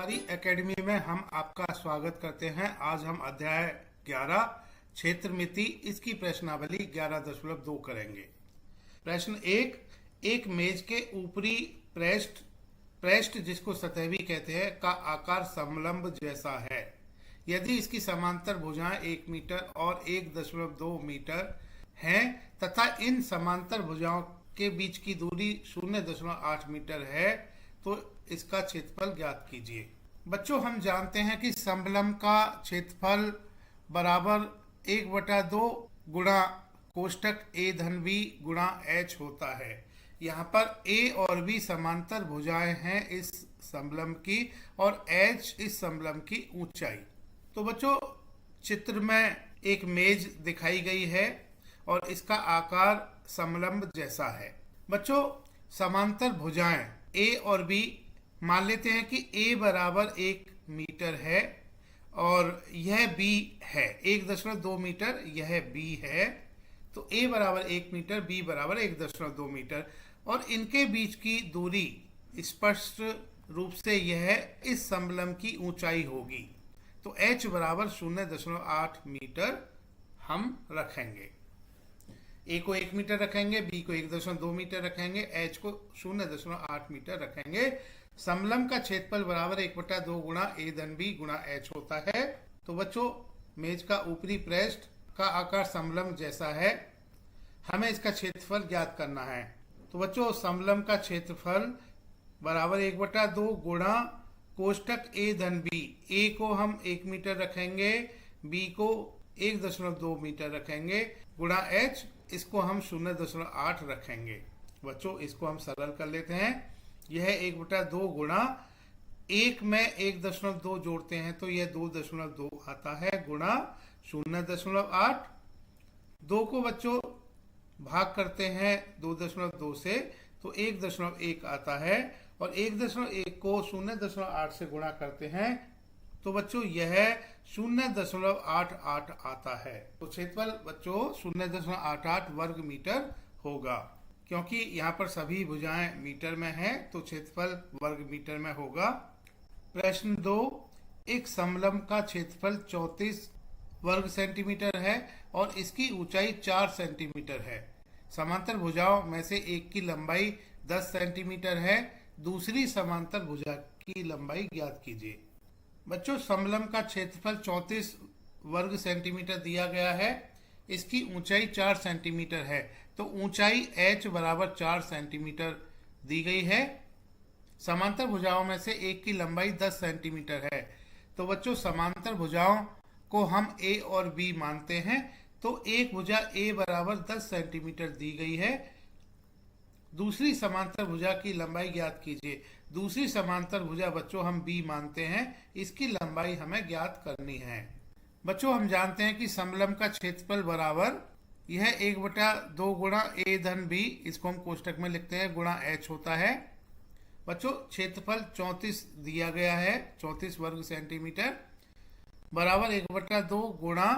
हमारी एकेडमी में हम आपका स्वागत करते हैं। आज हम अध्याय 11 क्षेत्र मिति इसकी प्रश्नावली 11.2 करेंगे। प्रश्न एक मेज के ऊपरी पृष्ठ जिसको सतह भी कहते हैं का आकार समलंब जैसा है। यदि इसकी समांतर भुजाएं 1 मीटर और 1.2 मीटर हैं तथा इन समांतर भुजाओं के बीच की दूरी 0.8 मीटर है तो इसका क्षेत्रफल ज्ञात कीजिए। बच्चों, हम जानते हैं कि समलंब का क्षेत्रफल बराबर 1/2 गुणा कोष्टक a धन b गुणा h होता है। यहाँ पर a और b समांतर भुजाएं हैं इस समलंब की और h इस समलंब की ऊंचाई। तो बच्चों, चित्र में एक मेज दिखाई गई है और इसका आकार समलंब जैसा है। बच्चों, समांतर भुजाएं a और b मान लेते हैं कि a बराबर 1 मीटर है और यह b है 1.2 मीटर, यह b है। तो a बराबर 1 मीटर, b बराबर 1.2 मीटर और इनके बीच की दूरी स्पष्ट रूप से यह इस समलंब की ऊंचाई होगी। तो h बराबर 0.8 मीटर हम रखेंगे। a को 1 मीटर रखेंगे, b को 1.2 मीटर रखेंगे, h को 0.8 मीटर रखेंगे। समलंब का क्षेत्रफल बराबर 1/2 गुणा a धन b गुणा h होता है। तो बच्चों, मेज का ऊपरी पृष्ठ का आकार समलंब जैसा है, हमें इसका क्षेत्रफल ज्ञात करना है। तो बच्चों, समलंब का क्षेत्रफल बराबर 1/2 गुणा कोष्टक a धन b। a को हम 1 मीटर रखेंगे, b को 1.2 मीटर रखेंगे गुणा h, इसको हम 0.8 रखेंगे। बच्चों, इसको हम सरल कर लेते हैं। यह 1/2 गुणा 1 में 1.2 जोड़ते हैं तो यह 2.2 आता है गुणा 0.8। 2 को बच्चों भाग करते हैं 2.2 से तो 1.1 आता है और 1.1 को 0.8 से गुणा करते हैं तो बच्चों यह 0.88 आता है। तो क्षेत्रफल बच्चों 0.88 वर्ग मीटर होगा। क्योंकि यहाँ पर सभी भुजाएं मीटर में हैं तो क्षेत्रफल वर्ग मीटर में होगा। प्रश्न 2, एक समलंब का क्षेत्रफल 34 वर्ग सेंटीमीटर है और इसकी ऊंचाई 4 सेंटीमीटर है। समांतर भुजाओं में से एक की लंबाई 10 सेंटीमीटर है, दूसरी समांतर भुजा की लंबाई ज्ञात कीजिए। बच्चों, समलंब का क्षेत्रफल 34 वर्ग सेंटीमीटर दिया गया है, इसकी ऊंचाई 4 सेंटीमीटर है तो ऊंचाई h बराबर 4 सेंटीमीटर दी गई है। समांतर भुजाओं में से एक की लंबाई 10 सेंटीमीटर है। तो बच्चों, समांतर भुजाओं को हम a और b मानते हैं तो एक भुजा a बराबर 10 सेंटीमीटर दी गई है। दूसरी समांतर भुजा की लंबाई ज्ञात कीजिए। दूसरी समांतर भुजा बच्चों हम b मानते हैं, इसकी लंबाई हमें ज्ञात करनी है। बच्चों, हम जानते हैं कि समलंब का क्षेत्रफल बराबर यह 1/2 गुणा a धन b, इसको हम कोष्टक में लिखते हैं, गुणा h होता है। बच्चों, क्षेत्रफल 34 दिया गया है, 34 वर्ग सेंटीमीटर बराबर 1/2 गुणा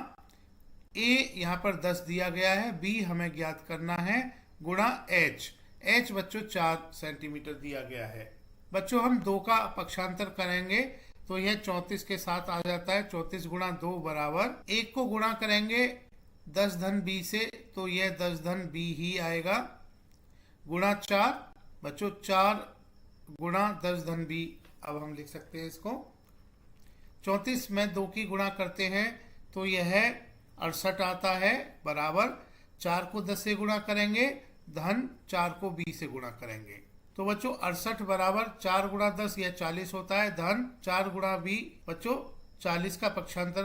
a यहाँ पर 10 दिया गया है, b हमें ज्ञात करना है गुणा h बच्चों 4 सेंटीमीटर दिया गया है। बच्चों, हम 2 का पक्षांतर करेंगे तो यह 34 के साथ आ जाता है। 34 गुणा 2 बराबर 1 को गुणा करेंगे 10 धन b से तो यह 10 धन b ही आएगा गुणा 4। बच्चों, 4 गुणा 10 धन b, अब हम लिख सकते हैं इसको। 34 में 2 की गुणा करते हैं तो यह 68 आता है बराबर 4 को 10 से गुणा करेंगे धन 4 को b से गुणा करेंगे। तो बच्चों 68 बराबर 4 गुणा 10 यह 40 होता है धन 4 गुणा b। बच्चों, 40 का पक्षांतर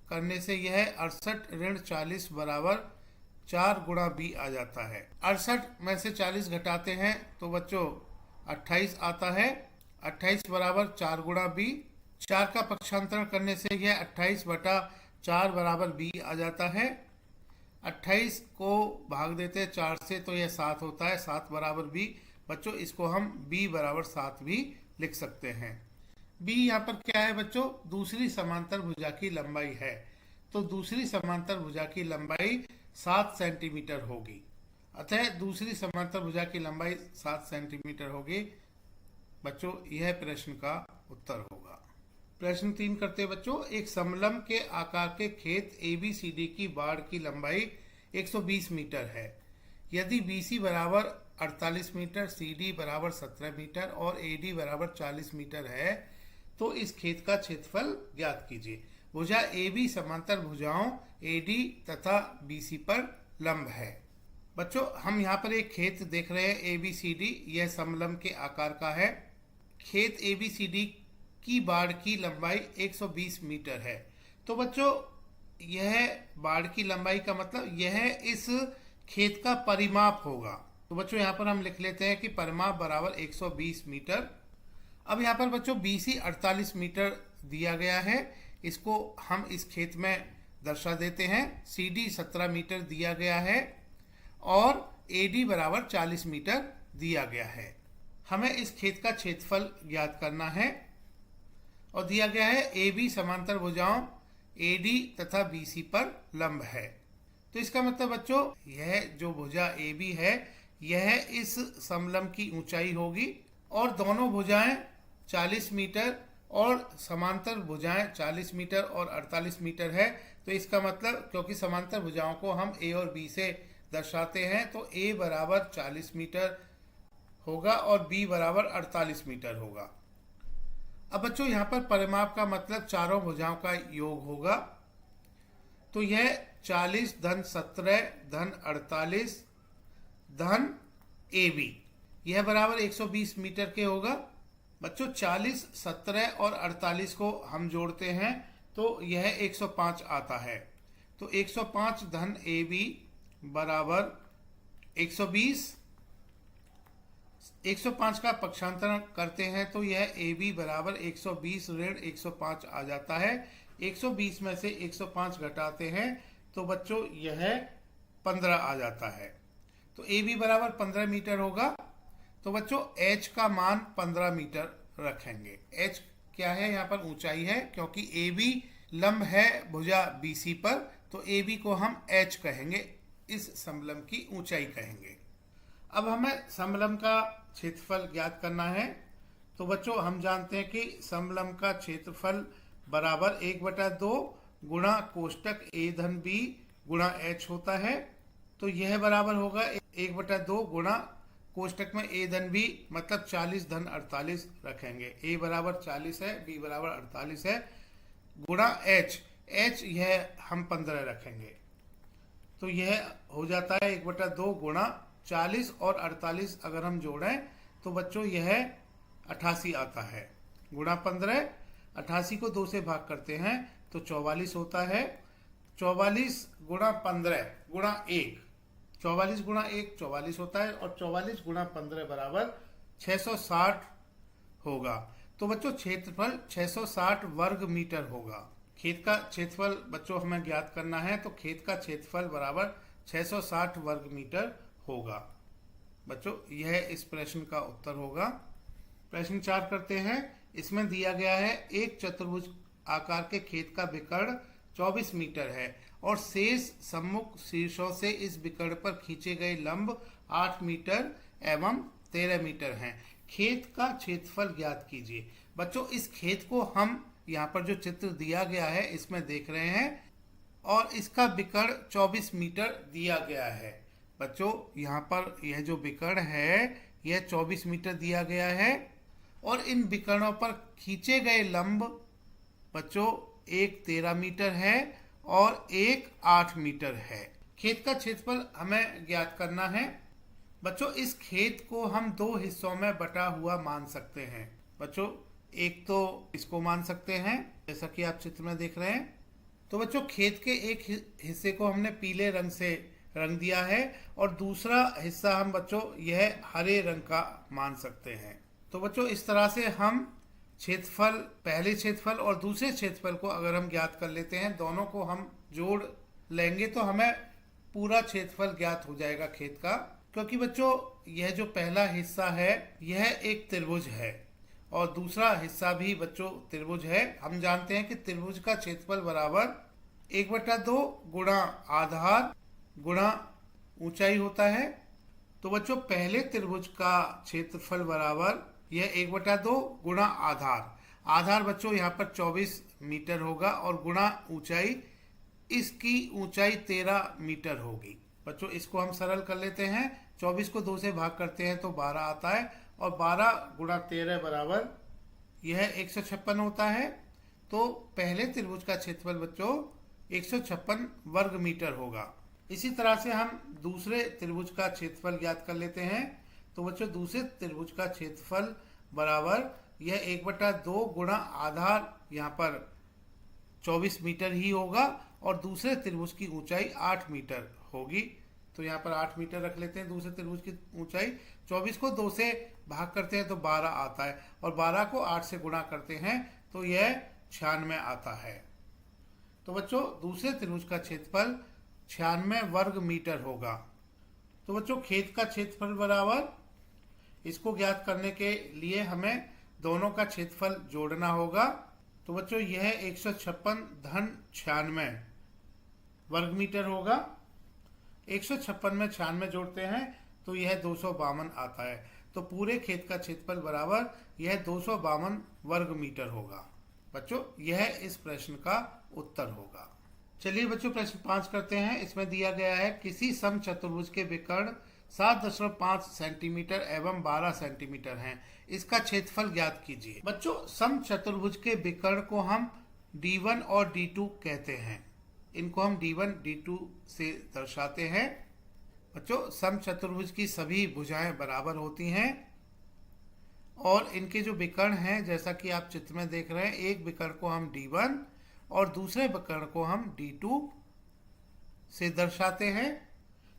करने से यह 68 ऋण 40 बराबर 4 गुणा b आ जाता है। 68 में से 40 घटाते हैं तो बच्चों 28 आता है। 28 बराबर 4 गुणा b। 4 का पक्षांतरण करने से यह 28/4 बराबर b आ जाता है। 28 को भाग देते हैं 4 से तो यह 7 होता है, 7 बराबर b। बच्चों, इसको हम b बराबर 7 भी लिख सकते हैं। b यहाँ पर क्या है बच्चों? दूसरी समांतर भुजा की लंबाई है। तो दूसरी समांतर भुजा की लंबाई 7 सेंटीमीटर होगी। अतः दूसरी समांतर भुजा की लंबाई 7 सेंटीमीटर होगी। बच्चों, यह प्रश्न का उत्तर होगा। प्रश्न 3 करते हैं बच्चों। एक समलंब के आकार के खेत ABCD की बाड़ की लंबाई 120 मीटर है। यदि BC बराबर 48 मीटर, CD बराबर 17 मीटर और AD बराबर 40 मीटर है, तो इस खेत का क्षेत्रफल ज्ञात कीजिए। भुजा AB समांतर भुजाओं AD तथा BC पर लंब है। बच्चों, हम यहाँ पर एक खेत देख रहे हैं ABCD, यह समलंब के आकार का है। खेत ABCD की बाड़ की लंबाई 120 मीटर है। तो बच्चों, यह बाड़ की लंबाई का मतलब यह इस खेत का परिमाप होगा। तो बच्चों यहाँ पर हम लिख लेते हैं कि परिमाप बराबर 120 मीटर। अब यहाँ पर बच्चों BC 48 मीटर दिया गया है, इसको हम इस खेत में दर्शा देते हैं। CD 17 मीटर दिया गया है और AD बराबर 40 मीटर दिया गया है। हमें इस खेत का क्षेत्रफल ज्ञात करना है और दिया गया है AB समांतर भुजाओं AD तथा BC पर लंब है। तो इसका मतलब बच्चों, यह जो भुजा AB है यह इस समलंब की ऊंचाई होगी और दोनों भुजाएं 40 मीटर और समांतर भुजाएं 40 मीटर और 48 मीटर है। तो इसका मतलब, क्योंकि समांतर भुजाओं को हम A और B से दर्शाते हैं, तो A बराबर 40 मीटर होगा और B बराबर 48 मीटर होगा। अब बच्चों यहाँ पर परिमाप का मतलब चारों भुजाओं का योग होगा। तो यह 40 धन 17 धन 48 धन AB, यह बराबर 120 मीटर के होगा। बच्चों 40, 17 और 48 को हम जोड़ते हैं तो यह 105 आता है। तो 105 धन AB बराबर 120। 105 का पक्षांतरण करते हैं तो यह AB बराबर 120 ऋण 105 आ जाता है। 120 में से 105 घटाते हैं तो बच्चों यह 15 आ जाता है। तो AB बराबर 15 मीटर होगा। तो बच्चों H का मान 15 मीटर रखेंगे। H क्या है? यहाँ पर ऊंचाई है, क्योंकि AB लंब है भुजा BC पर, तो AB को हम H कहेंगे, इस समलंब की ऊंचाई कहेंगे। अब हमें समलंब का क्षेत्रफल ज्ञात करना है। तो बच्चों हम जानते हैं कि समलंब का क्षेत्रफल बराबर 1/2 गुणा कोष्टक A धन B गुणा H होता है। तो यह बराबर होगा 1/2 गुणा कोष्टक में A धन B, मतलब 40 धन 48 रखेंगे। A बराबर 40 है, B बराबर 48 है, गुणा H यह हम 15 रखेंगे। तो यह हो जाता है 1/2 गुणा 40 और 48 अगर हम जोड़ें तो बच्चों यह 88 आता है, गुणा 15। 88 को 2 से भाग करते हैं तो 44 होता है। 44 गुणा 15 गुणा 1, 44 गुणा 1 44 होता है और 44 गुणा 15 बराबर 660 होगा। तो बच्चों क्षेत्रफल 660 वर्ग मीटर होगा। खेत का क्षेत्रफल बच्चों हमें ज्ञात करना है, तो खेत का क्षेत्रफल बराबर 660 वर्ग मीटर होगा। बच्चों यह इस प्रश्न का उत्तर होगा। प्रश्न 4 करते हैं। इसमें दिया गया है एक चतुर्भुज आकार के खेत का विकर्ण 24 मीटर है और शेष सम्मुख शीर्षों से इस विकर्ण पर खींचे गए लंब 8 मीटर एवं 13 मीटर हैं। खेत का क्षेत्रफल ज्ञात कीजिए। बच्चों इस खेत को हम यहाँ पर जो चित्र दिया गया है इसमें देख रहे हैं और इसका विकर्ण 24 मीटर दिया गया है। बच्चों यहाँ पर यह जो विकर्ण है यह 24 मीटर दिया गया है और इन विकर्णों पर खींचे गए लंब बच्चों एक 13 मीटर है और एक 8 मीटर है। खेत का क्षेत्रफल हमें ज्ञात करना है। बच्चों इस खेत को हम 2 हिस्सों में बटा हुआ मान सकते हैं। बच्चों एक तो इसको मान सकते हैं जैसा कि आप चित्र में देख रहे हैं। तो बच्चों खेत के एक हिस्से को हमने पीले रंग से रंग दिया है और दूसरा हिस्सा हम बच्चों यह हरे रंग का मान सकते हैं। तो बच्चों इस तरह से हम क्षेत्रफल, पहले क्षेत्रफल और दूसरे क्षेत्रफल को अगर हम ज्ञात कर लेते हैं, दोनों को हम जोड़ लेंगे तो हमें पूरा क्षेत्रफल ज्ञात हो जाएगा खेत का। क्योंकि बच्चों यह जो पहला हिस्सा है यह एक त्रिभुज है और दूसरा हिस्सा भी बच्चों त्रिभुज है। हम जानते हैं कि त्रिभुज का क्षेत्रफल बराबर 1/2 गुणा आधार गुणा ऊंचाई होता है। तो बच्चों पहले त्रिभुज का क्षेत्रफल बराबर यह 1/2 गुणा आधार। आधार बच्चों यहाँ पर 24 मीटर होगा और गुणा ऊंचाई, इसकी ऊंचाई 13 मीटर होगी। बच्चों इसको हम सरल कर लेते हैं, 24 को 2 से भाग करते हैं तो 12 आता है और 12 गुणा 13 बराबर यह 156 होता है। तो पहले त्रिभुज का क्षेत्रफल बच्चों 156 वर्ग मीटर होगा। इसी तरह से हम दूसरे त्रिभुज का क्षेत्रफल ज्ञात कर लेते हैं। तो बच्चों दूसरे त्रिभुज का क्षेत्रफल बराबर यह 1/2 गुणा आधार यहाँ पर 24 मीटर ही होगा और दूसरे त्रिभुज की ऊंचाई 8 मीटर होगी। तो यहाँ पर 8 मीटर रख लेते हैं दूसरे त्रिभुज की ऊंचाई। 24 को 2 से भाग करते हैं तो 12 आता है और 12 को 8 से गुणा करते हैं तो यह 96 आता है। तो बच्चों दूसरे त्रिभुज का क्षेत्रफल 96 वर्ग मीटर होगा। तो बच्चों खेत का क्षेत्रफल बराबर, इसको ज्ञात करने के लिए हमें दोनों का क्षेत्रफल जोड़ना होगा। तो बच्चों यह 156 धन 96 वर्ग मीटर होगा। 156 में 96 जोड़ते हैं तो यह 252 आता है। तो पूरे खेत का क्षेत्रफल बराबर यह 252 वर्ग मीटर होगा। बच्चों यह इस प्रश्न का उत्तर होगा। चलिए बच्चों प्रश्न 5 करते हैं। इसमें दिया गया है किसी समचतुर्भुज के विकर्ण 7.5 सेंटीमीटर एवं 12 सेंटीमीटर हैं, इसका क्षेत्रफल ज्ञात कीजिए। बच्चों समचतुर्भुज के विकर्ण को हम D1 और D2 कहते हैं। इनको हम D1 D2 से दर्शाते हैं। बच्चों समचतुर्भुज की सभी भुजाएं बराबर होती हैं और इनके जो विकर्ण हैं जैसा कि आप चित्र में देख रहे हैं, एक विकर्ण को हम D1 और दूसरे विकर्ण को हम D2 से दर्शाते हैं।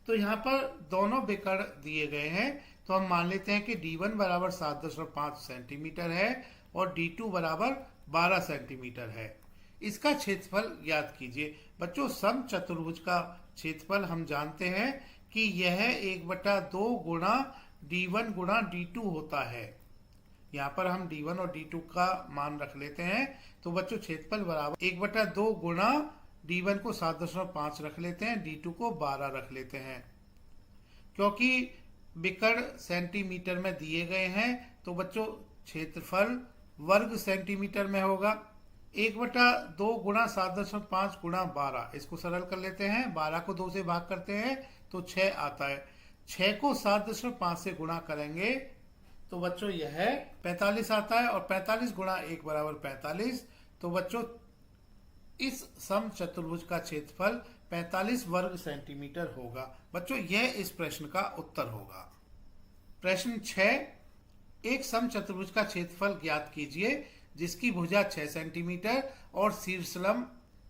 तो यहाँ पर दोनों विकर्ण दिए गए हैं तो हम मान लेते हैं कि D1 बराबर 7.5 सेंटीमीटर है और D2 बराबर 12 सेंटीमीटर है। इसका क्षेत्रफल ज्ञात कीजिए। बच्चों समचतुर्भुज का क्षेत्रफल हम जानते हैं कि यह 1/2 गुणा D1 गुणा D2 होता है। यहाँ पर हम D1 और D2 का मान रख लेते हैं। तो बच्चों क्षेत्रफल बराबर 1/2 गुणा D1 को 7.5 रख लेते हैं, D2 को 12 रख लेते हैं। क्योंकि विकर्ण सेंटीमीटर में दिए गए हैं तो बच्चों क्षेत्रफल वर्ग सेंटीमीटर में होगा। 1/2 गुणा 7.5 गुणा 12, इसको सरल कर लेते हैं। 12 को 2 से भाग करते हैं तो 6 आता है। 6 को 7.5 से गुणा करेंगे तो बच्चों यह 45 आता है और 45 गुणा 1 बराबर 45। तो बच्चों इस समचतुर्भुज का क्षेत्रफल 45 वर्ग सेंटीमीटर होगा। बच्चों यह इस प्रश्न का उत्तर होगा। प्रश्न 6, एक समचतुर्भुज का क्षेत्रफल ज्ञात कीजिए जिसकी भुजा 6 सेंटीमीटर और शीर्षलंब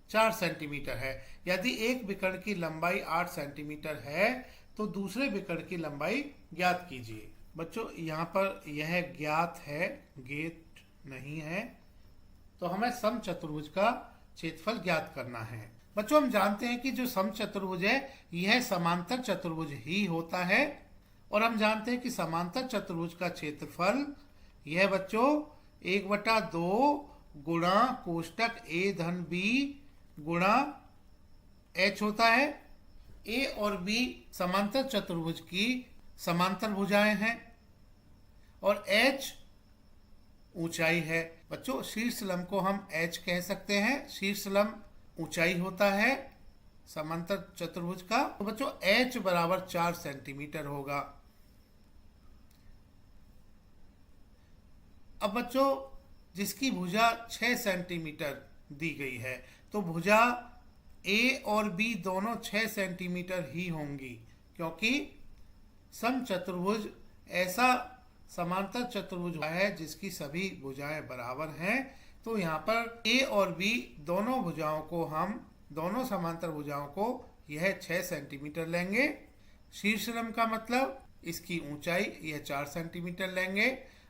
4 सेंटीमीटर है। यदि एक विकर्ण की लंबाई 8 सेंटीमीटर है तो दूसरे विकर्ण की लंबाई ज्ञात कीजिए। बच्चों यहाँ पर यह ज्ञात है, गेट नहीं है। तो हमें समचतुर्भुज का क्षेत्रफल ज्ञात करना है। बच्चों हम जानते हैं कि जो समचतुर्भुज है यह समांतर चतुर्भुज ही होता है और हम जानते हैं कि समांतर चतुर्भुज का क्षेत्रफल यह बच्चों 1/2 गुणा कोष्टक A धन B गुणा H होता है। A और B समांतर चतुर्भुज की समांतर भुजाएं हैं और H ऊंचाई है। बच्चों शीर्षलंब को हम H कह सकते हैं। शीर्षलंब ऊंचाई होता है समांतर चतुर्भुज का। तो बच्चों H बराबर 4 सेंटीमीटर होगा। अब बच्चों जिसकी भुजा 6 सेंटीमीटर दी गई है तो भुजा A और B दोनों 6 सेंटीमीटर ही होंगी, क्योंकि समचतुर्भुज ऐसा समांतर चतुर्भुज है जिसकी सभी भुजाएं बराबर हैं। तो यहाँ पर A और B दोनों भुजाओं को हम दोनों समांतर भुजाओं को यह 6 सेंटीमीटर लेंगे। शीर्षलंब का मतलब इसकी ऊंचाई यह 4 सेंटीमीटर लेंगे।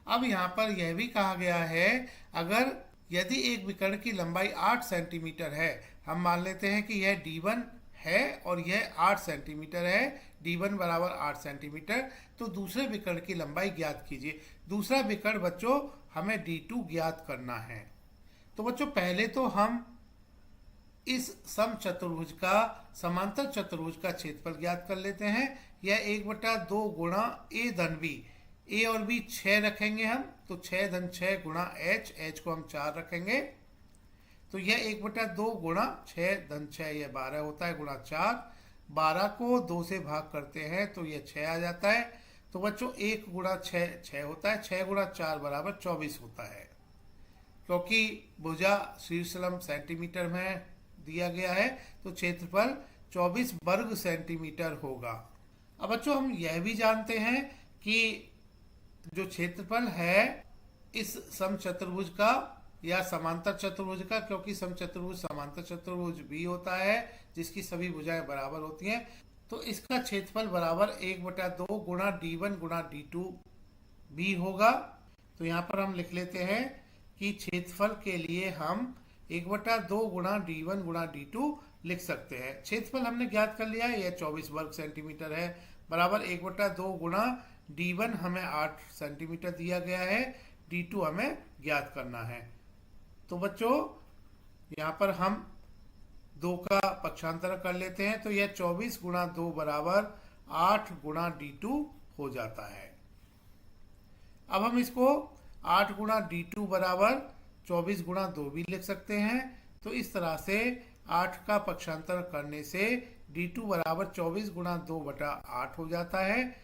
अब यहाँ पर यह भी कहा गया है अगर यदि एक विकर्ण की लंबाई 8 सेंटीमीटर है, हम मान लेते हैं कि यह D1 है और यह 8 सेंटीमीटर है, D1 बराबर 8 सेंटीमीटर, तो दूसरे विकर्ण की लंबाई ज्ञात कीजिए। दूसरा विकर्ण बच्चों हमें D2 ज्ञात करना है। तो बच्चों पहले तो हम इस समचतुर्भुज का समांतर चतुर्भुज का क्षेत्रफल ज्ञात कर लेते हैं। यह 1/2 गुणा A धन B, ए और बी 6 रखेंगे हम, तो 6 धन 6 गुणा एच, एच को हम 4 रखेंगे, तो यह 1/2 गुणा 6 धन 6 यह 12 होता है, गुणा 4। 12 को 2 से भाग करते हैं तो यह 6 आ जाता है। तो बच्चों 1 गुणा 6 6 होता है, 6 गुणा 4 बराबर 24 होता है। क्योंकि भुजा शीर्षलंब सेंटीमीटर में दिया गया है तो क्षेत्रफल 24 वर्ग सेंटीमीटर होगा। अब बच्चों हम यह भी जानते हैं कि जो क्षेत्रफल है इस समचतुर्भुज का या समांतर चतुर्भुज का, क्योंकि समचतुर्भुज समांतर चतुर्भुज भी होता है जिसकी सभी भुजाएं बराबर होती हैं, तो इसका क्षेत्रफल बराबर 1/2 गुणा d1 गुणा d2 भी होगा। तो यहाँ पर हम लिख लेते हैं कि क्षेत्रफल के लिए हम 1/2 गुणा d1 गुणा d2 लिख सकते हैं। क्षेत्रफल हमने ज्ञात कर लिया है, यह 24 वर्ग सेंटीमीटर है, बराबर 1/2 गुणा d1 हमें 8 सेंटीमीटर दिया गया है, d2 हमें ज्ञात करना है। तो बच्चों यहाँ पर हम 2 का पक्षांतर कर लेते हैं, तो यह 24 गुणा 2 बराबर 8 गुणा d2 हो जाता है। अब हम इसको 8 गुणा d2 बराबर 24 गुणा 2 भी लिख सकते हैं। तो इस तरह से 8 का पक्षांतर करने से d2 बराबर 24 गुणा 2 बटा 8 हो जाता है।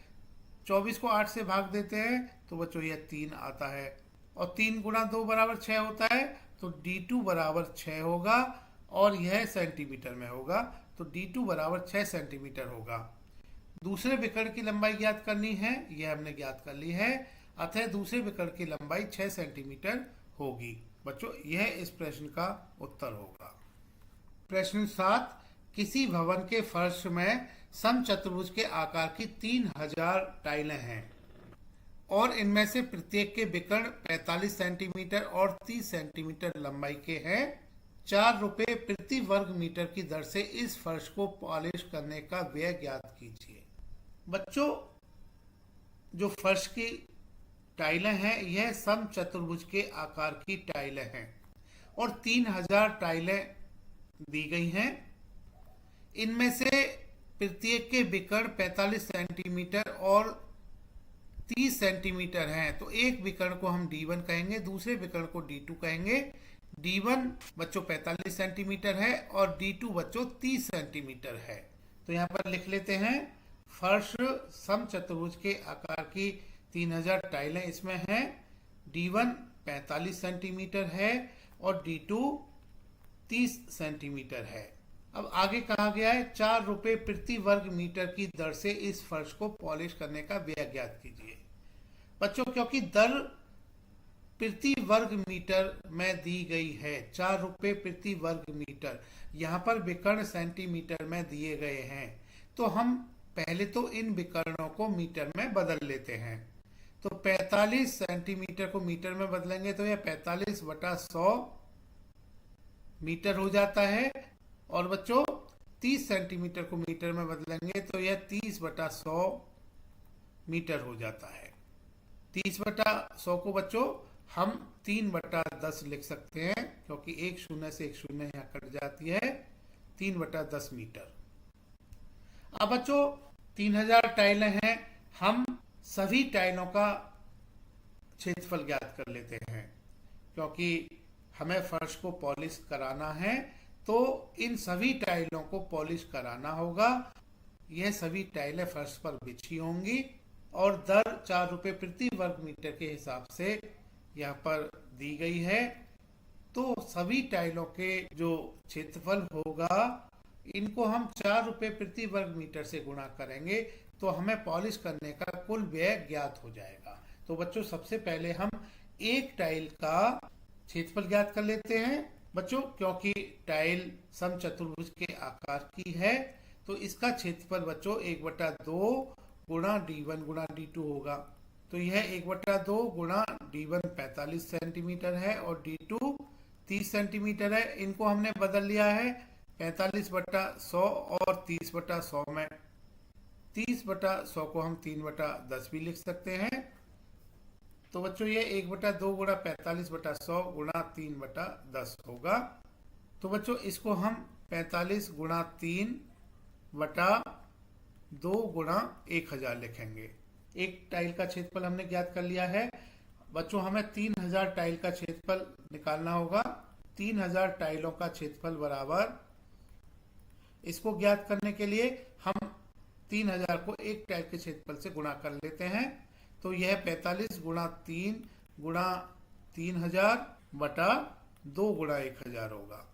24 को 8 से भाग देते हैं तो बच्चों यह 3 आता है, और 3 गुणा 2 बराबर 6 होता है, तो d2 बराबर 6 होगा, और यह सेंटीमीटर में होगा, तो d2 बराबर 6 सेंटीमीटर होगा। दूसरे विकर्ण की लंबाई ज्ञात करनी है, यह हमने ज्ञात कर ली है, अतः दूसरे विकर्ण की लंबाई 6 सेंटीमीटर होगी। बच्चों यह इस प्रश्न का उत्तर होगा। प्रश्न 7, किसी भवन के फर्श में समचतुर्भुज के आकार की 3000 टाइलें हैं और इनमें से प्रत्येक के विकर्ण 45 सेंटीमीटर और 30 सेंटीमीटर लंबाई के हैं। 4 रुपए प्रति वर्ग मीटर की दर से इस फर्श को पॉलिश करने का व्यय ज्ञात कीजिए। बच्चों जो फर्श की टाइलें हैं यह समचतुर्भुज के आकार की टाइलें हैं और 3000 टाइलें दी गई हैं। इनमें से प्रत्येक के विकर्ण 45 सेंटीमीटर और 30 सेंटीमीटर हैं, तो एक विकर्ण को हम d1 कहेंगे, दूसरे विकर्ण को d2 कहेंगे। d1 बच्चों 45 सेंटीमीटर है और d2 बच्चों 30 सेंटीमीटर है। तो यहाँ पर लिख लेते हैं, फर्श समचतुर्भुज के आकार की 3000 टाइलें इसमें हैं। d1 45 सेंटीमीटर है और d2 30 सेंटीमीटर है। अब आगे कहा गया है 4 रुपए प्रति वर्ग मीटर की दर से इस फर्श को पॉलिश करने का व्यय ज्ञात कीजिए। बच्चों क्योंकि दर प्रति वर्ग मीटर में दी गई है, 4 रुपए प्रति वर्ग मीटर, यहाँ पर विकर्ण सेंटीमीटर में दिए गए हैं, तो हम पहले तो इन विकर्णों को मीटर में बदल लेते हैं। तो 45 सेंटीमीटर को मीटर में बदलेंगे तो यह 45/100 मीटर हो जाता है, और बच्चों 30 सेंटीमीटर को मीटर में बदलेंगे तो यह 30/100 मीटर हो जाता है। 30/100 को बच्चों हम 3/10 लिख सकते हैं, क्योंकि एक शून्य से एक शून्य यहाँ कट जाती है, 3/10 मीटर। अब बच्चों 3000 टाइलें हैं, हम सभी टाइलों का क्षेत्रफल ज्ञात कर लेते हैं। क्योंकि हमें फर्श को पॉलिश कराना है तो इन सभी टाइलों को पॉलिश कराना होगा। यह सभी टाइलें फर्श पर बिछी होंगी और दर 4 रुपए प्रति वर्ग मीटर के हिसाब से यहाँ पर दी गई है। तो सभी टाइलों के जो क्षेत्रफल होगा इनको हम 4 रुपए प्रति वर्ग मीटर से गुणा करेंगे तो हमें पॉलिश करने का कुल व्यय ज्ञात हो जाएगा। तो बच्चों सबसे पहले हम एक टाइल का क्षेत्रफल ज्ञात कर लेते हैं। बच्चों क्योंकि टाइल समचतुर्भुज के आकार की है तो इसका क्षेत्रफल बच्चों 1/2 गुणा d1 गुणा d2 होगा। तो यह 1/2 गुणा d1 45 सेंटीमीटर है और d2 30 सेंटीमीटर है। इनको हमने बदल लिया है 45/100 और 30/100 में। 30/100 को हम 3/10 भी लिख सकते हैं। तो बच्चों ये 1/2 गुणा 45/100 गुणा 3/10 होगा। तो बच्चों इसको हम 45 गुणा 3/2 गुणा 1000 लिखेंगे। एक टाइल का क्षेत्रफल हमने ज्ञात कर लिया है। बच्चों हमें 3000 टाइल का क्षेत्रफल निकालना होगा। 3000 टाइलों का क्षेत्रफल बराबर, इसको ज्ञात करने के लिए हम 3000 को एक टाइल के क्षेत्रफल से गुणा कर लेते हैं। तो यह 45 गुणा 3 गुणा 3000 बटा 2 गुणा 1000 होगा।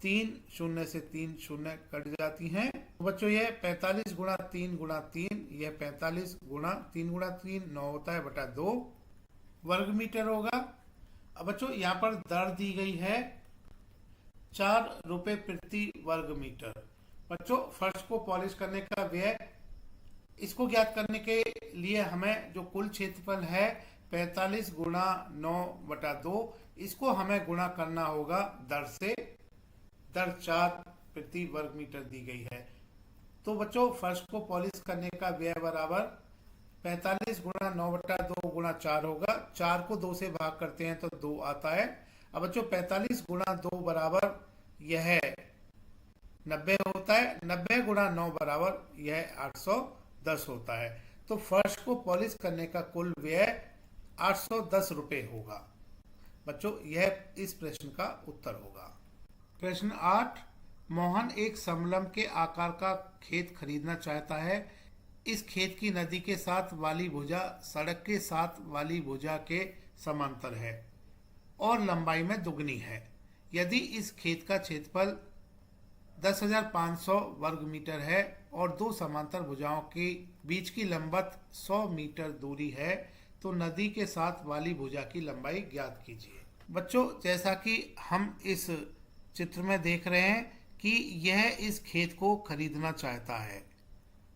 3 शून्य से 3 शून्य कट जाती हैं। तो बच्चों यह 45 गुणा 3 गुणा 3, यह 45 गुणा 3 गुणा 3 9 होता है बटा 2 वर्ग मीटर होगा। अब बच्चों यहाँ पर दर दी गई है 4 रुपए प्रति वर्ग मीटर। बच्चों फर्श को पॉलिश करने का व्यय, इसको ज्ञात करने के लिए हमें जो कुल क्षेत्रफल है 45 गुणा 9 बटा 2, इसको हमें गुणा करना होगा दर से। दर 4 प्रति वर्ग मीटर दी गई है। तो बच्चों फर्श को पॉलिश करने का व्यय बराबर 45 गुणा 9 बटा 2 गुणा 4 होगा। 4 को 2 से भाग करते हैं तो 2 आता है। अब बच्चों 45 गुणा 2 बराबर यह 90 होता है। 90 गुणा 9 बराबर यह 810 होता है। तो फर्श को पॉलिश करने का कुल व्यय 810 रुपए होगा। बच्चों यह इस प्रश्न का उत्तर होगा। प्रश्न 8, मोहन एक समलंब के आकार का खेत खरीदना चाहता है। इस खेत की नदी के साथ वाली भुजा सड़क के साथ वाली भुजा के समांतर है और लंबाई में दुगनी है। यदि इस खेत का क्षेत्रफल 10,500 वर्ग मीटर है और दो समांतर भुजाओं के बीच की लंबत 100 मीटर दूरी है, तो नदी के साथ वाली भुजा की लंबाई ज्ञात कीजिए। बच्चों जैसा कि हम इस चित्र में देख रहे हैं कि यह इस खेत को खरीदना चाहता है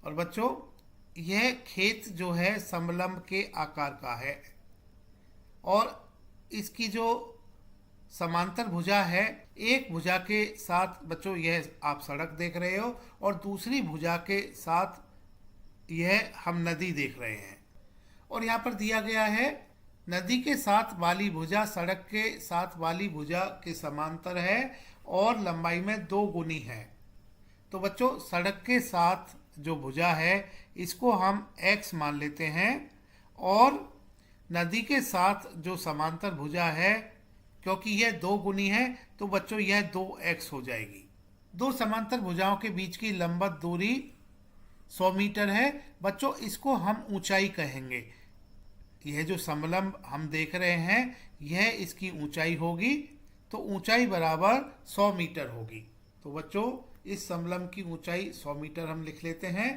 और बच्चों यह खेत जो है समलंब के आकार का है और इसकी जो समांतर भुजा है, एक भुजा के साथ बच्चों यह आप सड़क देख रहे हो और दूसरी भुजा के साथ यह हम नदी देख रहे हैं। और यहाँ पर दिया गया है नदी के साथ वाली भुजा सड़क के साथ वाली भुजा के समांतर है और लंबाई में 2 गुनी है। तो बच्चों सड़क के साथ जो भुजा है इसको हम x मान लेते हैं और नदी के साथ जो समांतर भुजा है, क्योंकि यह 2 गुनी है तो बच्चों यह 2x हो जाएगी। दो समांतर भुजाओं के बीच की लंबत दूरी 100 मीटर है। बच्चों इसको हम ऊंचाई कहेंगे। यह जो समलंब हम देख रहे हैं यह इसकी ऊंचाई होगी, तो ऊंचाई बराबर 100 मीटर होगी। तो बच्चों इस समलंब की ऊंचाई 100 मीटर हम लिख लेते हैं।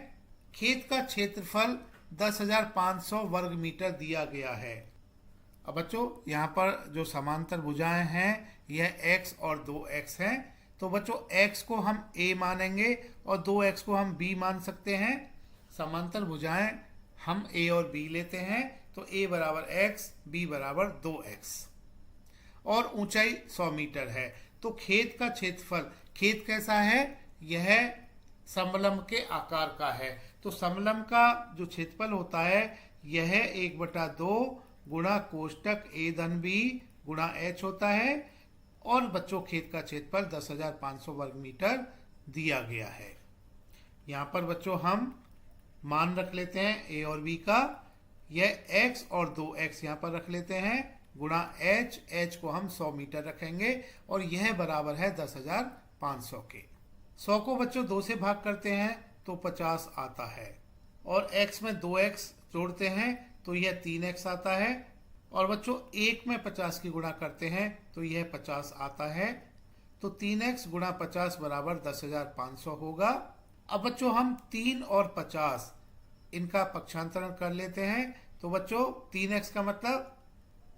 खेत का क्षेत्रफल 10,500 वर्ग मीटर दिया गया है। अब बच्चों यहाँ पर जो समांतर भुजाएं हैं यह x और 2x हैं। तो बच्चों x को हम a मानेंगे और 2x को हम b मान सकते हैं। समांतर भुजाएं हम a और b लेते हैं, तो a बराबर x, b बराबर 2x और ऊंचाई 100 मीटर है। तो खेत का क्षेत्रफल, खेत कैसा है, यह समलंब के आकार का है। तो समलंब का जो क्षेत्रफल होता है यह 1/2 गुणा कोष्टक a धन b गुणा h होता है और बच्चों खेत का क्षेत्रफल 10,500 वर्ग मीटर दिया गया है। यहाँ पर बच्चों हम मान रख लेते हैं a और b का। यह x और 2x यहाँ पर रख लेते हैं गुणा h को हम 100 मीटर रखेंगे और यह बराबर है 10,500 के। 100 को बच्चों 2 से भाग करते हैं तो 50 आता है और x में 2x जोड़ते हैं तो यह 3x आता है और बच्चों 1 में 50 की गुणा करते हैं तो यह 50 आता है। तो 3x गुणा 50 बराबर 10,500 होगा। अब बच्चों हम 3 और 50 इनका पक्षांतरण कर लेते हैं। तो बच्चों 3x का मतलब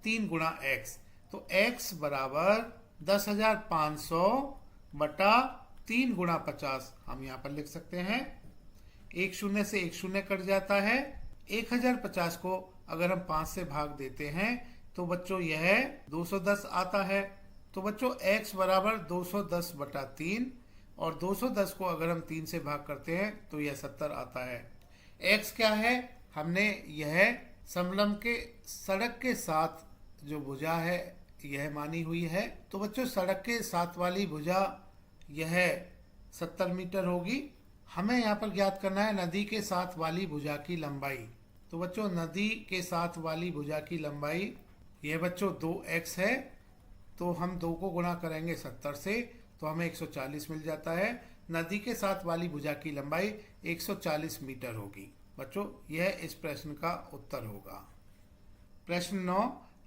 3 गुणा x, तो x बराबर 10,500 बटा 3 गुणा 50 हम यहाँ पर लिख सकते हैं। 1 शून्य से 1 शून्य कट जाता है। 1050 को अगर हम 5 से भाग देते हैं तो बच्चों यह 210 आता है। तो बच्चों x बराबर 210 बटा 3 और 210 को अगर हम 3 से भाग करते हैं तो यह 70 आता है। x क्या है, हमने यह समलंब के सड़क के साथ जो भुजा है यह मानी हुई है। तो बच्चों सड़क के साथ वाली भुजा यह 70 मीटर होगी। हमें यहाँ पर ज्ञात करना है नदी के साथ वाली भुजा की लंबाई। तो बच्चों नदी के साथ वाली भुजा की लंबाई यह बच्चों 2x है, तो हम 2 को गुणा करेंगे 70 से तो हमें 140 मिल जाता है। नदी के साथ वाली भुजा की लंबाई 140 मीटर होगी। बच्चों यह इस प्रश्न का उत्तर होगा। प्रश्न 9,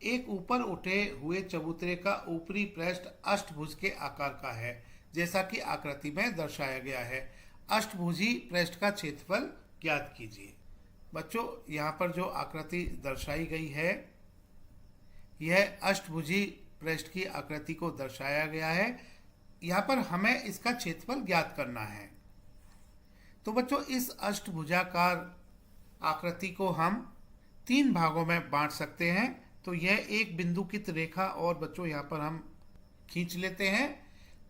एक ऊपर उठे हुए चबूतरे का ऊपरी पृष्ठ अष्टभुज के आकार का है, जैसा कि आकृति में दर्शाया गया है। अष्टभुजी पृष्ठ का क्षेत्रफल ज्ञात कीजिए। बच्चों यहाँ पर जो आकृति दर्शाई गई है यह अष्टभुजी पृष्ठ की आकृति को दर्शाया गया है। यहाँ पर हमें इसका क्षेत्रफल ज्ञात करना है। तो बच्चों इस अष्टभुजाकार आकृति को हम 3 भागों में बांट सकते हैं। तो यह एक बिंदुकित रेखा और बच्चों यहाँ पर हम खींच लेते हैं।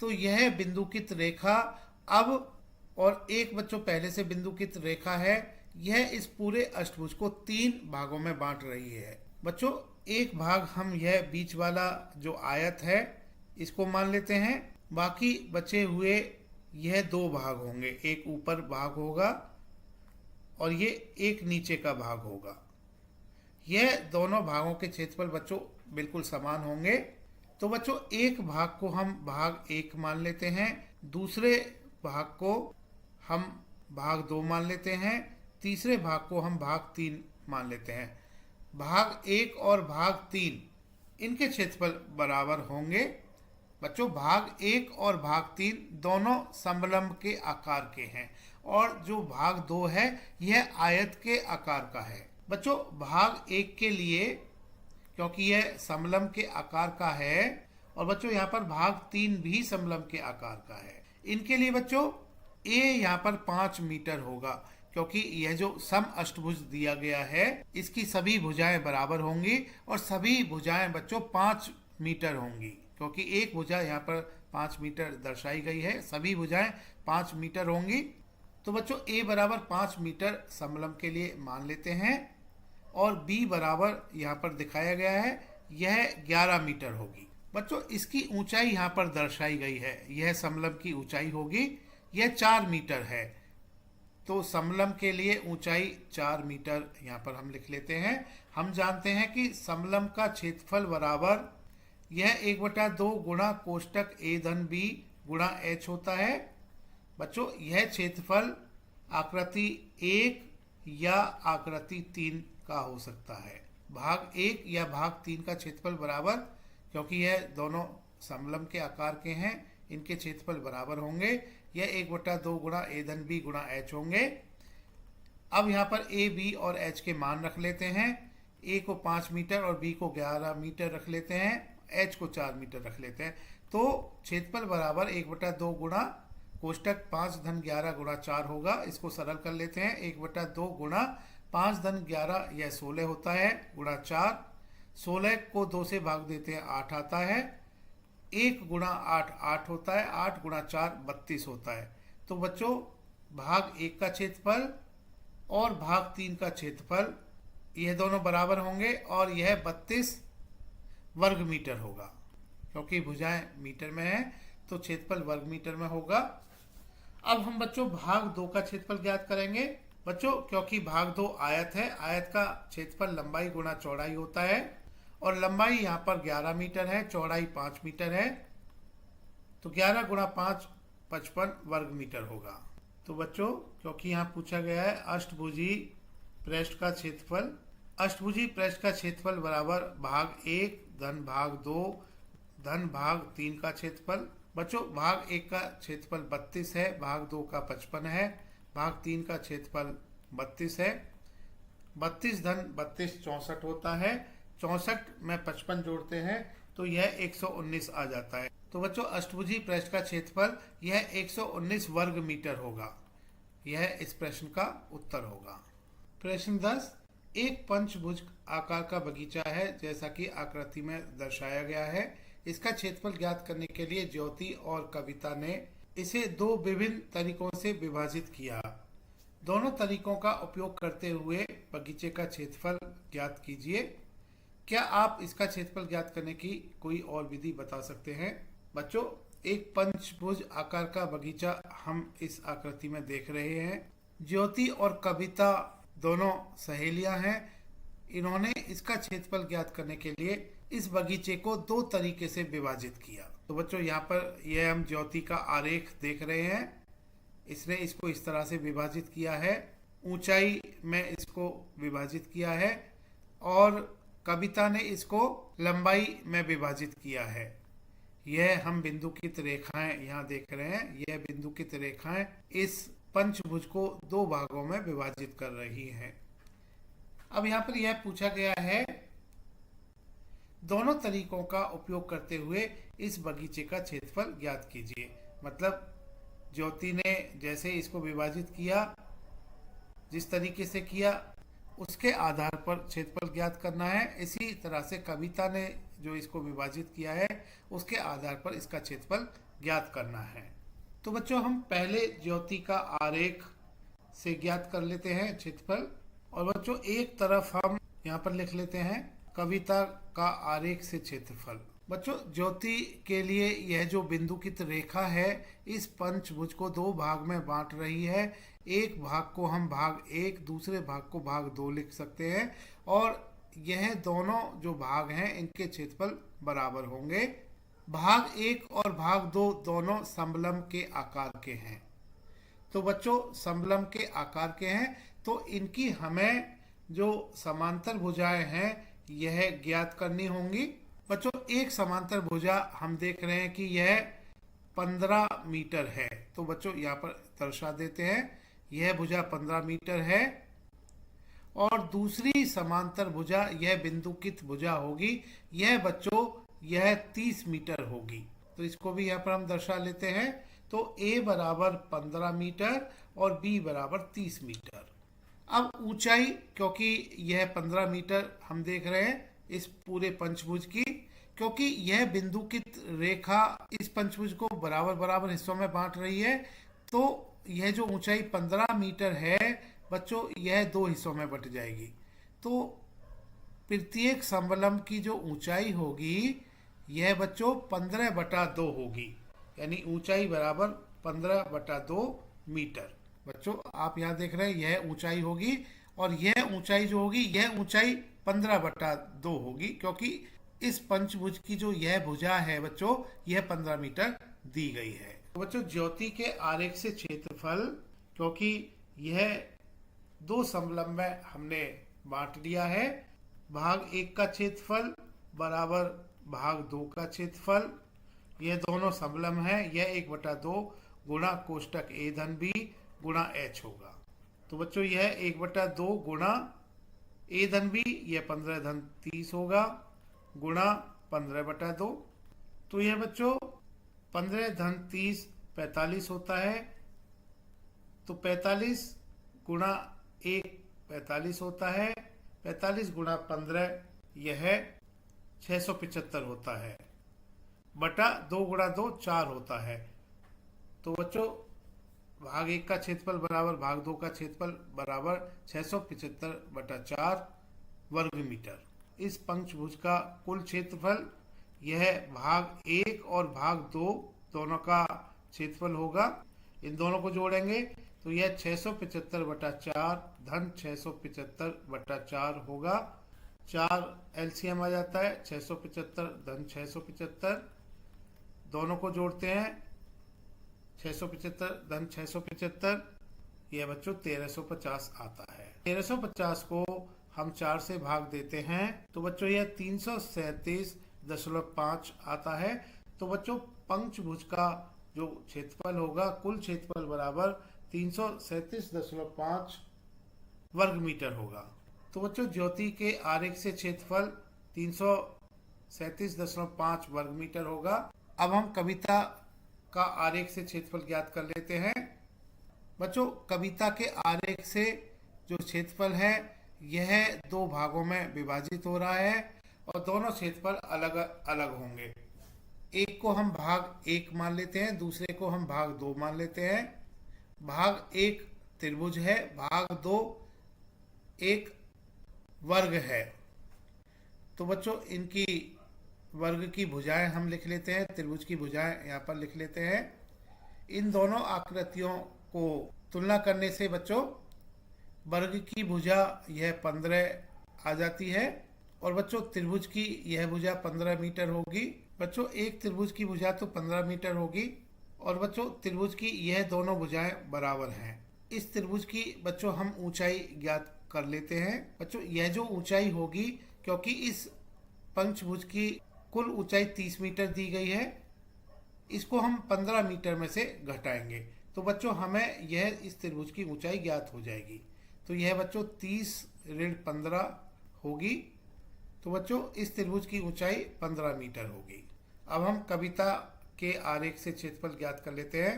तो यह बिंदुकित रेखा अब और एक बच्चों पहले से बिंदुकित रेखा है, यह इस पूरे अष्टभुज को 3 भागों में बांट रही है। बच्चों एक भाग हम यह बीच वाला जो आयत है इसको मान लेते हैं, बाकी बचे हुए यह 2 भाग होंगे, एक ऊपर भाग होगा और ये एक नीचे का भाग होगा। यह दोनों भागों के क्षेत्रफल बच्चों बिल्कुल समान होंगे। तो बच्चों एक भाग को हम भाग 1 मान लेते हैं, दूसरे भाग को हम भाग 2 मान लेते हैं, तीसरे भाग को हम भाग 3 मान लेते हैं। भाग 1 और भाग 3 इनके क्षेत्रफल बराबर होंगे। बच्चों भाग 1 और भाग 3 दोनों समलंब के आकार के हैं और जो भाग 2 है यह आयत के आकार का है। बच्चों भाग 1 के लिए क्योंकि यह समलंब के आकार का है और बच्चों यहाँ पर भाग 3 भी समलंब के आकार का है, इनके लिए बच्चों ए यहाँ पर 5 मीटर होगा, क्योंकि यह जो सम अष्टभुज दिया गया है इसकी सभी भुजाएं बराबर होंगी और सभी भुजाएं बच्चों 5 मीटर होंगी, क्योंकि एक भुजा यहाँ पर 5 मीटर दर्शाई गई है, सभी भुजाएं 5 मीटर होंगी। तो बच्चों a बराबर 5 मीटर समलंब के लिए मान लेते हैं और b बराबर यहाँ पर दिखाया गया है यह 11 मीटर होगी। बच्चों इसकी ऊंचाई यहाँ पर दर्शाई गई है, यह समलंब की ऊंचाई होगी, यह 4 मीटर है। तो समलंब के लिए ऊंचाई 4 मीटर यहाँ पर हम लिख लेते हैं। हम जानते हैं कि समलंब का क्षेत्रफल बराबर यह 1/2 गुणा कोष्टक a धन b गुणा h होता है। बच्चों यह क्षेत्रफल आकृति 1 या आकृति 3 का हो सकता है। भाग 1 या भाग 3 का क्षेत्रफल बराबर, क्योंकि यह दोनों समलंब के आकार के हैं, इनके क्षेत्रफल बराबर होंगे। यह 1/2 गुणा a धन b गुणा h होंगे। अब यहाँ पर a, b और h के मान रख लेते हैं। a को 5 मीटर और b को 11 मीटर रख लेते हैं, h को 4 मीटर रख लेते हैं। तो क्षेत्रफल बराबर 1/2 गुणा कोष्टक 5 धन 11 गुणा 4 होगा। इसको सरल कर लेते हैं। 1/2 गुणा 5 धन 11 यह 16 होता है गुणा 4, 16 को 2 से भाग देते हैं 8 आता है, 1 गुणा 8 8 होता है, 8 गुणा 4 32 होता है। तो बच्चों भाग 1 का क्षेत्रफल और भाग 3 का क्षेत्रफल यह दोनों बराबर होंगे और यह 32 वर्ग मीटर होगा, क्योंकि भुजाएं मीटर में है तो क्षेत्रफल वर्ग मीटर में होगा। अब हम बच्चों भाग 2 का क्षेत्रफल ज्ञात करेंगे। बच्चों क्योंकि भाग 2 आयत है, आयत का क्षेत्रफल लंबाई गुणा चौड़ाई होता है और लंबाई यहाँ पर 11 मीटर है, चौड़ाई 5 मीटर है, तो 11 गुणा 5 55 वर्ग मीटर होगा। तो बच्चों क्योंकि यहाँ पूछा गया है अष्टभुजी पृष्ठ का क्षेत्रफल, अष्टभुजी पृष्ठ का क्षेत्रफल बराबर भाग 1 धन भाग 2 धन भाग 3 का क्षेत्रफल। बच्चों भाग 1 का क्षेत्रफल 32 है, भाग 2 का 55 है, भाग 3 का क्षेत्रफल 32 है। 32 धन 32 64 होता है, 64 में 55 जोड़ते हैं तो यह 119 आ जाता है। तो बच्चों अष्टभुजी पृष्ठ का क्षेत्रफल यह 119 वर्ग मीटर होगा। यह इस प्रश्न का उत्तर होगा। प्रश्न 10, एक पंचभुज आकार का बगीचा है जैसा कि आकृति में दर्शाया गया है। इसका क्षेत्रफल ज्ञात करने के लिए ज्योति और कविता ने इसे 2 विभिन्न तरीकों से विभाजित किया। दोनों तरीकों का उपयोग करते हुए बगीचे का क्षेत्रफल ज्ञात कीजिए। क्या आप इसका क्षेत्रफल ज्ञात करने की कोई और विधि बता सकते हैं? बच्चों एक पंचभुज आकार का बगीचा हम इस आकृति में देख रहे हैं। ज्योति और कविता दोनों सहेलियां हैं। इन्होंने इसका क्षेत्रफल ज्ञात करने के लिए इस बगीचे को दो तरीके से विभाजित किया। तो बच्चों यहाँ पर यह हम ज्योति का आरेख देख रहे हैं। इसने इसको इस तरह से विभाजित किया है, ऊंचाई में इसको विभाजित किया है, और कविता ने इसको लंबाई में विभाजित किया है। यह हम बिंदुकित रेखाएं यहाँ देख रहे हैं। यह बिंदुकित रेखाएं इस पंचभुज को दो भागों में विभाजित कर रही हैं। अब यहाँ पर यह पूछा गया है, दोनों तरीकों का उपयोग करते हुए इस बगीचे का क्षेत्रफल ज्ञात कीजिए। मतलब ज्योति ने जैसे इसको विभाजित किया, जिस तरीके से किया, उसके आधार पर क्षेत्रफल ज्ञात करना है। इसी तरह से कविता ने जो इसको विभाजित किया है, उसके आधार पर इसका क्षेत्रफल ज्ञात करना है। तो बच्चों हम पहले ज्योति का आरेख से ज्ञात कर लेते हैं क्षेत्रफल। और बच्चों एक तरफ हम यहाँ पर लिख लेते हैं कविता का आरेख से क्षेत्रफल। बच्चों ज्योति के लिए यह जो बिंदुकित रेखा है इस पंचभुज को दो भाग में बांट रही है। एक भाग को हम भाग 1, दूसरे भाग को भाग 2 लिख सकते हैं, और यह दोनों जो भाग हैं इनके क्षेत्रफल बराबर होंगे। भाग 1 और भाग 2 दोनों समलंब के आकार के हैं। तो बच्चों समलंब के आकार के हैं, तो इनकी हमें जो समांतर भुजाएं हैं यह ज्ञात करनी होंगी। बच्चों एक समांतर भुजा हम देख रहे हैं कि यह 15 मीटर है। तो बच्चों यहाँ पर दर्शा देते हैं, यह भुजा 15 मीटर है। और दूसरी समांतर भुजा यह बिंदुकित भुजा होगी, यह बच्चों यह 30 मीटर होगी। तो इसको भी यहाँ पर हम दर्शा लेते हैं। तो A बराबर 15 मीटर और B बराबर 30 मीटर। अब ऊंचाई, क्योंकि यह 15 मीटर हम देख रहे हैं इस पूरे पंचभुज की, क्योंकि यह बिंदुकित रेखा इस पंचभुज को बराबर बराबर हिस्सों में बांट रही है, तो यह जो ऊंचाई 15 मीटर है बच्चों यह दो हिस्सों में बट जाएगी। तो प्रत्येक समलंब की जो ऊंचाई होगी यह बच्चों 15/2 होगी, यानी ऊंचाई बराबर 15/2 मीटर। बच्चों आप यहाँ देख रहे हैं यह ऊंचाई होगी, और यह ऊंचाई जो होगी यह ऊंचाई 15/2 होगी, क्योंकि इस पंचभुज की जो यह भुजा है बच्चों यह 15 मीटर दी गई है। तो बच्चों ज्योति के आरेख से क्षेत्रफल, क्योंकि यह दो समलंब में हमने बांट लिया है, भाग 1 का क्षेत्रफल बराबर भाग 2 का क्षेत्रफल, यह दोनों समलंब हैं, यह 1/2 गुणा कोष्टक A धन B गुणा H होगा। तो बच्चों यह 1/2 गुणा A धन B, यह 15 धन 30 होगा, गुणा 15/2। तो यह बच्चों 15 धन 30 45 होता है। तो 45 गुणा 1 45 होता है, 45 गुणा 15 यह 675 होता है, बटा 2 गुणा 2 4 होता है। तो बच्चों भाग 1 का क्षेत्रफल बराबर भाग 2 का क्षेत्रफल बराबर 675/4 वर्ग मीटर। इस पंचभुज का कुल क्षेत्रफल यह भाग 1 और भाग 2 दोनों का क्षेत्रफल होगा। इन दोनों को जोड़ेंगे तो यह 675/4 धन 675/4 होगा। 4 एलसीएम आ जाता है, 675 धन 675, दोनों को जोड़ते हैं 675 धन 675, यह बच्चों 1350 आता है। 1350 को हम 4 से भाग देते हैं तो बच्चों यह 337.5 आता है। तो बच्चों पंचभुज का जो क्षेत्रफल होगा, कुल क्षेत्रफल बराबर 337.5 वर्ग मीटर होगा। तो बच्चों ज्योति के आरेख से क्षेत्रफल 337.5 वर्ग मीटर होगा। अब हम कविता का आरेख से क्षेत्रफल ज्ञात कर लेते हैं। बच्चों कविता के आरेख से जो क्षेत्रफल है यह दो भागों में विभाजित हो रहा है और दोनों क्षेत्रफल अलग अलग होंगे। एक को हम भाग 1 मान लेते हैं, दूसरे को हम भाग 2 मान लेते हैं। भाग 1 त्रिभुज है, भाग 2 एक वर्ग है। तो बच्चों इनकी वर्ग की भुजाएं हम लिख लेते हैं, त्रिभुज की भुजाएं यहाँ पर लिख लेते हैं। इन दोनों आकृतियों को तुलना करने से बच्चों वर्ग की भुजा यह 15 आ जाती है। और बच्चों त्रिभुज की यह भुजा 15 मीटर होगी। बच्चों एक त्रिभुज की भुजा तो 15 मीटर होगी। और बच्चों त्रिभुज की यह दोनों भुजाएं बराबर हैं। इस त्रिभुज की बच्चों हम ऊंचाई ज्ञात कर लेते हैं। बच्चों यह जो ऊंचाई होगी, क्योंकि इस पंचभुज की कुल ऊंचाई 30 मीटर दी गई है, इसको हम 15 मीटर में से घटाएंगे तो बच्चों हमें यह इस त्रिभुज की ऊंचाई ज्ञात हो जाएगी। तो यह बच्चों 30 ऋण 15 होगी। तो बच्चों इस त्रिभुज की ऊंचाई 15 मीटर होगी। अब हम कविता के आरेख से क्षेत्रफल ज्ञात कर लेते हैं।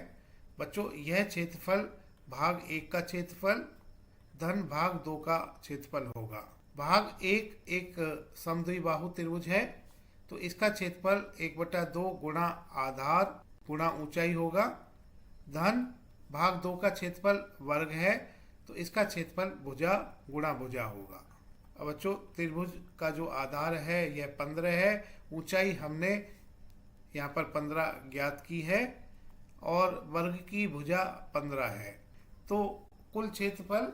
बच्चों यह क्षेत्रफल भाग 1 का क्षेत्रफल धन भाग 2 का क्षेत्रफल होगा। भाग 1 एक समद्विबाहु त्रिभुज है, तो इसका क्षेत्रफल 1/2 गुणा आधार गुणा ऊंचाई होगा। धन भाग 2 का क्षेत्रफल वर्ग है, तो इसका क्षेत्रफल भुजा गुणा भुजा होगा। अब बच्चों त्रिभुज का जो आधार है यह 15 है, ऊंचाई हमने यहाँ पर 15 ज्ञात की है और वर्ग की भुजा 15 है। तो कुल क्षेत्रफल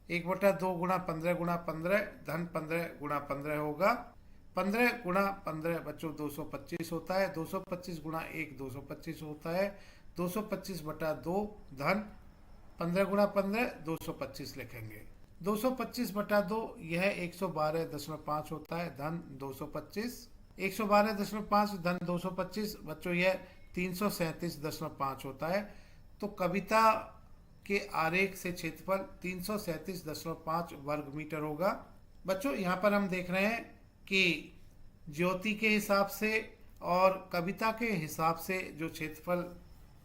1/2 गुणा 15 गुणा 15 धन 15 गुणा 15 होगा। 15 गुणा 15 बच्चों 225 होता है। 225 गुणा 1 225 होता है। 225/2 धन 15 गुणा 15 225 लिखेंगे। 225/2 यह 112.5 होता है धन 225। 112.5 धन 225 बच्चों यह 337.5 होता है। तो कविता के आरेख से क्षेत्रफल 337.5 वर्ग मीटर होगा। बच्चों यहाँ पर हम देख रहे हैं कि ज्योति के हिसाब से और कविता के हिसाब से जो क्षेत्रफल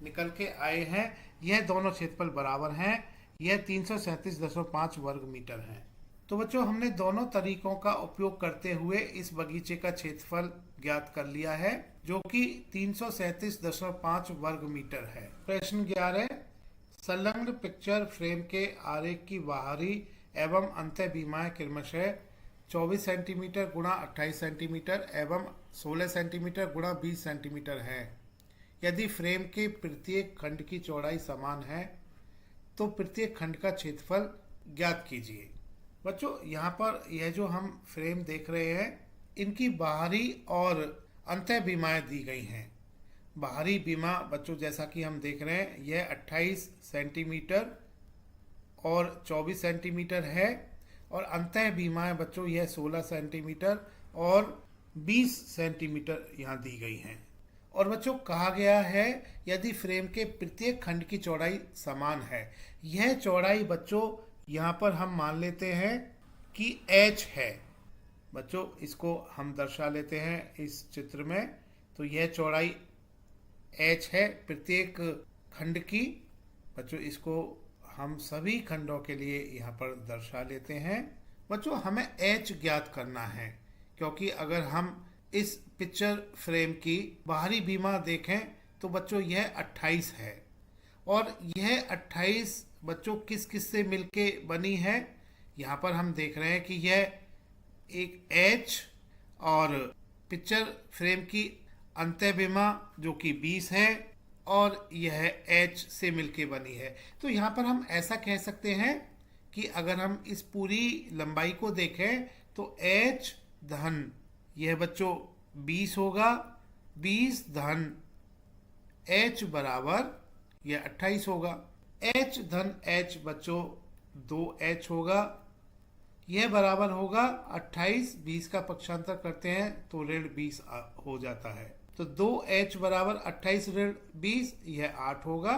निकल के आए हैं यह दोनों क्षेत्रफल बराबर हैं। यह 337.5 वर्ग मीटर है। तो बच्चों हमने दोनों तरीकों का उपयोग करते हुए इस बगीचे का क्षेत्रफल ज्ञात कर लिया है, जो कि 337.5 वर्ग मीटर है। प्रश्न 11, संलग्न पिक्चर फ्रेम के आरेख की बाहरी एवं अंतः बीमाएं क्रमशः 24 सेंटीमीटर गुणा 28 सेंटीमीटर एवं 16 सेंटीमीटर गुणा 20 सेंटीमीटर है। यदि फ्रेम के प्रत्येक खंड की चौड़ाई समान है तो प्रत्येक खंड का क्षेत्रफल ज्ञात कीजिए। बच्चों यहाँ पर यह जो हम फ्रेम देख रहे हैं इनकी बाहरी और अंतः बीमाएं दी गई हैं। बाहरी बीमा बच्चों जैसा कि हम देख रहे हैं यह 28 सेंटीमीटर और 24 सेंटीमीटर है और अंतः बीमाएं बच्चों यह 16 सेंटीमीटर और 20 सेंटीमीटर यहाँ दी गई हैं। और बच्चों कहा गया है यदि फ्रेम के प्रत्येक खंड की चौड़ाई समान है। यह चौड़ाई बच्चों यहाँ पर हम मान लेते हैं कि h है। बच्चों इसको हम दर्शा लेते हैं इस चित्र में। तो यह चौड़ाई h है प्रत्येक खंड की। बच्चों इसको हम सभी खंडों के लिए यहाँ पर दर्शा लेते हैं। बच्चों हमें h ज्ञात करना है, क्योंकि अगर हम इस पिक्चर फ्रेम की बाहरी बीमा देखें तो बच्चों यह 28 है और यह 28 बच्चों किस किस से मिलके बनी है। यहाँ पर हम देख रहे हैं कि यह एक H और पिक्चर फ्रेम की अंतः बीमा जो कि 20 है और यह H से मिलके बनी है। तो यहाँ पर हम ऐसा कह सकते हैं कि अगर हम इस पूरी लंबाई को देखें तो H धन यह बच्चों 20 होगा, 20 धन H बराबर यह 28 होगा। H धन H बच्चों 2H होगा, यह बराबर होगा 28। 20 का पक्षांतर करते हैं तो ऋण 20 हो जाता है। तो 2H बराबर 28 ऋण 20 यह 8 होगा।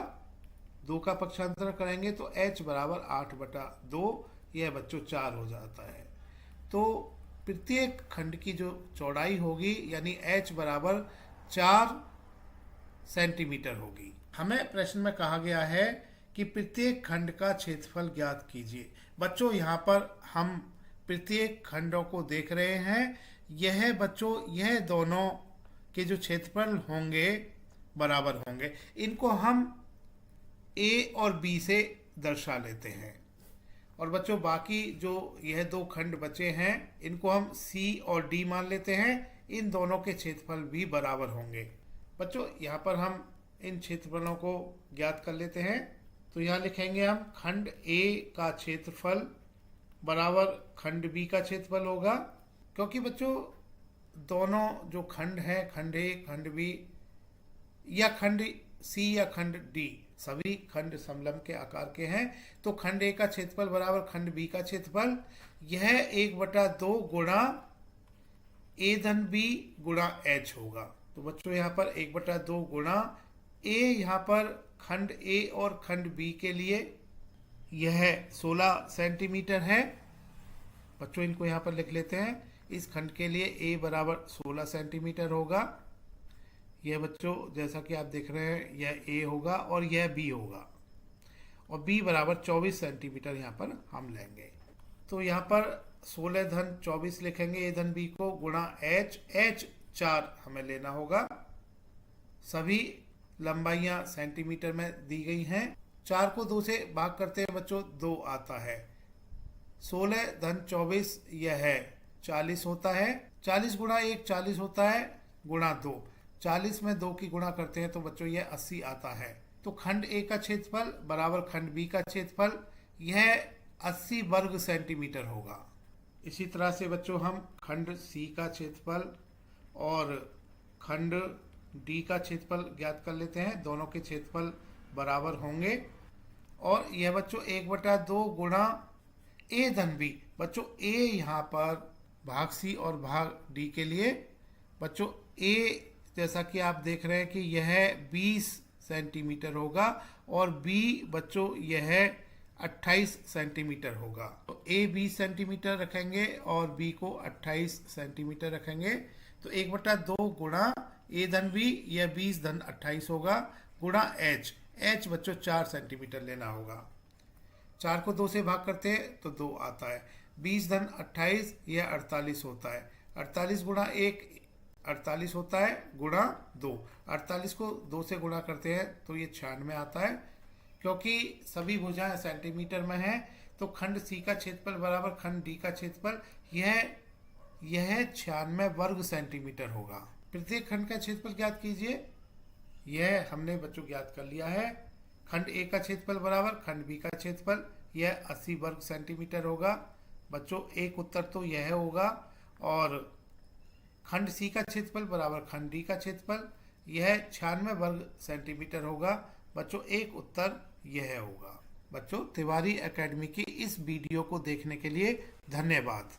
2 का पक्षांतर करेंगे तो H बराबर 8/2 यह बच्चों 4 हो जाता है। तो प्रत्येक खंड की जो चौड़ाई होगी यानी H बराबर 4 सेंटीमीटर होगी। हमें प्रश्न में कहा गया है कि प्रत्येक खंड का क्षेत्रफल ज्ञात कीजिए। बच्चों यहाँ पर हम प्रत्येक खंडों को देख रहे हैं। यह बच्चों यह दोनों के जो क्षेत्रफल होंगे बराबर होंगे। इनको हम A और B से दर्शा लेते हैं। और बच्चों बाकी जो यह 2 खंड बचे हैं इनको हम C और D मान लेते हैं। इन दोनों के क्षेत्रफल भी बराबर होंगे। बच्चों यहाँ पर हम इन क्षेत्रफलों को ज्ञात कर लेते हैं। तो यहाँ लिखेंगे हम खंड ए का क्षेत्रफल बराबर खंड बी का क्षेत्रफल होगा, क्योंकि बच्चों दोनों जो खंड हैं, खंड ए खंड बी या खंड सी या खंड डी, सभी खंड समलंब के आकार के हैं। तो खंड ए का क्षेत्रफल बराबर खंड बी का क्षेत्रफल, यह 1/2 गुणा ए धन बी गुणा एच होगा। तो बच्चों यहाँ पर 1/2 गुणा ए, यहाँ पर खंड ए और खंड बी के लिए यह 16 सेंटीमीटर है। बच्चों इनको यहाँ पर लिख लेते हैं। इस खंड के लिए ए बराबर 16 सेंटीमीटर होगा। यह बच्चों जैसा कि आप देख रहे हैं, यह ए होगा और यह बी होगा, और बी बराबर 24 सेंटीमीटर यहाँ पर हम लेंगे। तो यहाँ पर 16 धन 24 लिखेंगे ए धन बी को, गुणा एच, एच 4 हमें लेना होगा। सभी लंबाइयाँ सेंटीमीटर में दी गई हैं। 4 को 2 से भाग करते हैं बच्चों, 2 आता है। 16 धन 24 यह है 40 होता है। 40 गुणा 1 40 होता है, गुणा 2, 40 में 2 की गुणा करते हैं तो बच्चों यह 80 आता है। तो खंड ए का क्षेत्रफल बराबर खंड बी का क्षेत्रफल, यह 80 वर्ग सेंटीमीटर होगा। इसी तरह से बच्चों हम खंड सी का क्षेत्रफल और खंड डी का क्षेत्रफल ज्ञात कर लेते हैं। दोनों के क्षेत्रफल बराबर होंगे, और यह बच्चों 1/2 गुणा ए धन बी। बच्चों ए यहाँ पर भाग सी और भाग डी के लिए, बच्चों ए जैसा कि आप देख रहे हैं कि यह 20 सेंटीमीटर होगा, और बी बच्चों यह 28 सेंटीमीटर होगा। तो ए 20 सेंटीमीटर रखेंगे और बी को 28 सेंटीमीटर रखेंगे। तो 1/2 गुणा ए धन बी, यह 20 धन 28 होगा, गुणा एच, एच बच्चों 4 सेंटीमीटर लेना होगा। 4 को 2 से भाग करते हैं तो 2 आता है। 20 धन 28 यह 48 होता है। 48 गुणा 1 48 होता है, गुणा 2, 48 को 2 से गुणा करते हैं तो ये 96 आता है। क्योंकि सभी भुजाएं सेंटीमीटर में हैं, तो खंड सी का क्षेत्रफल बराबर खंड डी का क्षेत्रफल, यह 96 वर्ग सेंटीमीटर होगा। प्रत्येक खंड का क्षेत्रफल ज्ञात कीजिए। यह हमने बच्चों ज्ञात कर लिया है। खंड ए का क्षेत्रफल बराबर खंड बी का क्षेत्रफल, यह 80 वर्ग सेंटीमीटर होगा। बच्चों एक उत्तर तो यह होगा, और खंड सी का क्षेत्रफल बराबर खंड डी का क्षेत्रफल, यह 96 वर्ग सेंटीमीटर होगा। बच्चों एक उत्तर यह होगा। बच्चों तिवारी एकेडमी की इस वीडियो को देखने के लिए धन्यवाद।